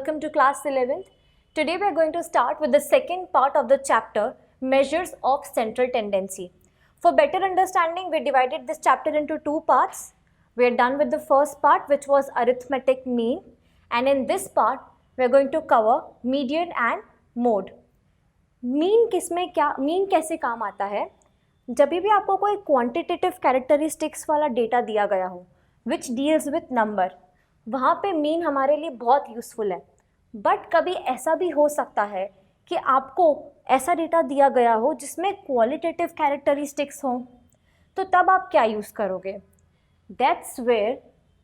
welcome to class 11th. Today we are going to start with the second part of the chapter, Measures of Central Tendency. For better understanding, we divided this chapter into two parts. We are done with the first part, which was arithmetic mean, and in this part we are going to cover median and mode. Mean किसमें क्या, mean कैसे काम आता है? जब भी आपको कोई क्वांटिटेटिव कैरेक्टरिस्टिक्स वाला डेटा दिया गया हो विच डील्स विथ नंबर, वहाँ पे मीन हमारे लिए बहुत यूज़फुल है. बट कभी ऐसा भी हो सकता है कि आपको ऐसा डेटा दिया गया हो जिसमें क्वालिटेटिव कैरेक्टरिस्टिक्स हों, तो तब आप क्या यूज़ करोगे? That's where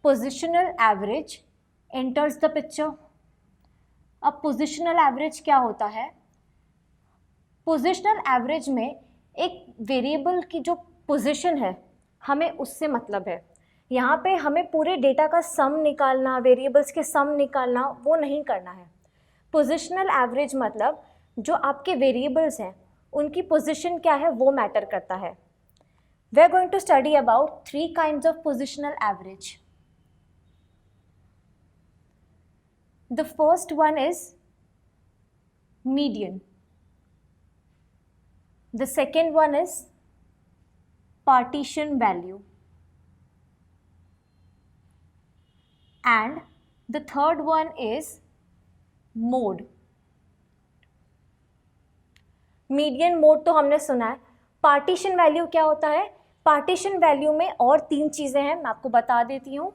positional average enters the picture. अब पोजिशनल एवरेज क्या होता है? पोजिशनल एवरेज में एक वेरिएबल की जो पोजीशन है हमें उससे मतलब है. यहाँ पे हमें पूरे डेटा का सम निकालना, वेरिएबल्स के सम निकालना वो नहीं करना है. पोजिशनल एवरेज मतलब जो आपके वेरिएबल्स हैं उनकी पोजीशन क्या है वो मैटर करता है. We are going to study about 3 kinds of positional average. The first one is median. The second one is partition value, and the third one is mode. Median mode तो हमने सुना है. Partition value क्या होता है? Partition value में और 3 चीज़ें हैं, मैं आपको बता देती हूँ.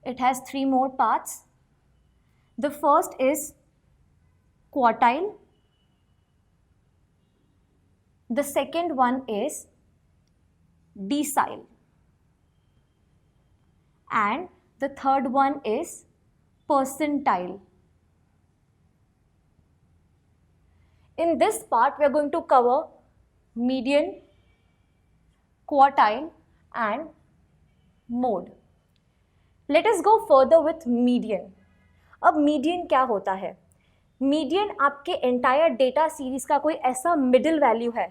It has 3 more parts. The first is quartile. The second one is decile, and the third one is percentile. In this part, we are going to cover median, quartile, and mode. Let us go further with median. अब median क्या होता है? Median आपके entire data series का कोई ऐसा middle value है.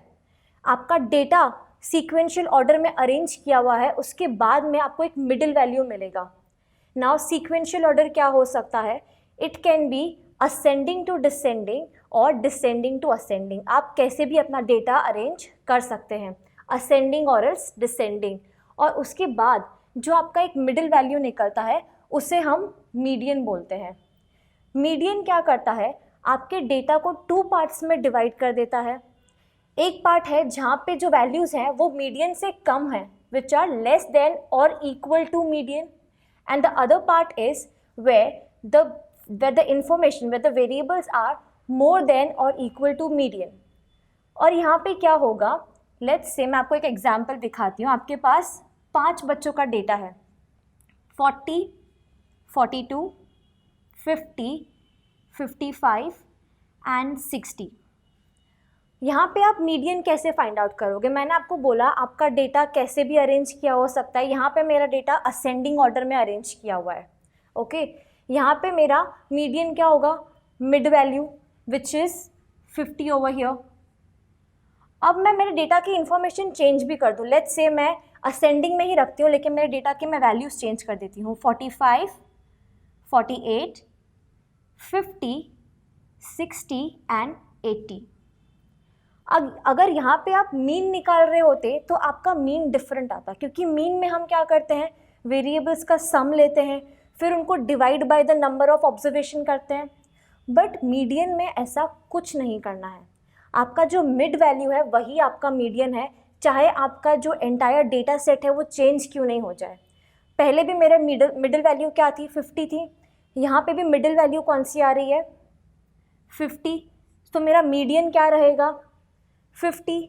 आपका डेटा सीक्वेंशियल ऑर्डर में अरेंज किया हुआ है, उसके बाद में आपको एक मिडिल वैल्यू मिलेगा. नाउ सीक्वेंशियल ऑर्डर क्या हो सकता है? It can be ascending to descending और डिसेंडिंग टू असेंडिंग. आप कैसे भी अपना डेटा अरेंज कर सकते हैं, असेंडिंग और एल्स डिसेंडिंग. और उसके बाद जो आपका एक मिडिल वैल्यू निकलता है उसे हम मीडियन बोलते हैं. मीडियन क्या करता है? आपके डेटा को 2 पार्ट्स में डिवाइड कर देता है. एक पार्ट है जहाँ पे जो वैल्यूज़ हैं वो मीडियन से कम हैं, विच आर लेस देन और equal to median, and the other part is where the information where the variables are more than और इक्वल टू मीडियन. और यहाँ पे क्या होगा? लेट्स से मैं आपको एक एग्जाम्पल दिखाती हूँ. आपके पास 5 बच्चों का डेटा है, 40, 42, 50, 55 एंड 60. यहाँ पे आप मीडियन कैसे फाइंड आउट करोगे? मैंने आपको बोला आपका डेटा कैसे भी अरेंज किया हो सकता है. यहाँ पे मेरा डेटा असेंडिंग ऑर्डर में अरेंज किया हुआ है. ओके, यहाँ पे मेरा मीडियन क्या होगा? Mid value which is 50 over here. अब मैं मेरे डेटा की इंफॉर्मेशन चेंज भी कर दूँ. लेट्स से मैं असेंडिंग में ही रखती हूँ लेकिन मेरे डेटा की मैं वैल्यूज़ चेंज कर देती हूँ. 45, 48, 50, 60 एंड 80. अगर यहाँ पे आप मीन निकाल रहे होते तो आपका मीन डिफरेंट आता, क्योंकि मीन में हम क्या करते हैं? वेरिएबल्स का सम लेते हैं, फिर उनको divide by the number of observation करते हैं. बट मीडियन में ऐसा कुछ नहीं करना है. आपका जो मिड वैल्यू है वही आपका मीडियन है, चाहे आपका जो एंटायर डेटा सेट है वो चेंज क्यों नहीं हो जाए. पहले भी मेरा मिडिल वैल्यू क्या थी? 50 थी. यहाँ पे भी मिडिल वैल्यू कौन सी आ रही है? 50. तो मेरा मीडियन क्या रहेगा? 50.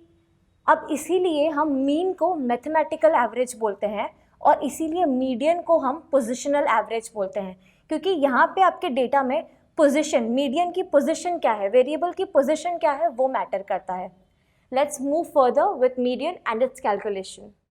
अब इसीलिए हम मीन को मैथमेटिकल एवरेज बोलते हैं और इसीलिए मीडियन को हम पोजिशनल एवरेज बोलते हैं, क्योंकि यहाँ पे आपके डेटा में पोजीशन, मीडियन की पोजीशन क्या है, वेरिएबल की पोजीशन क्या है वो मैटर करता है. Let's move further with median and it's calculation.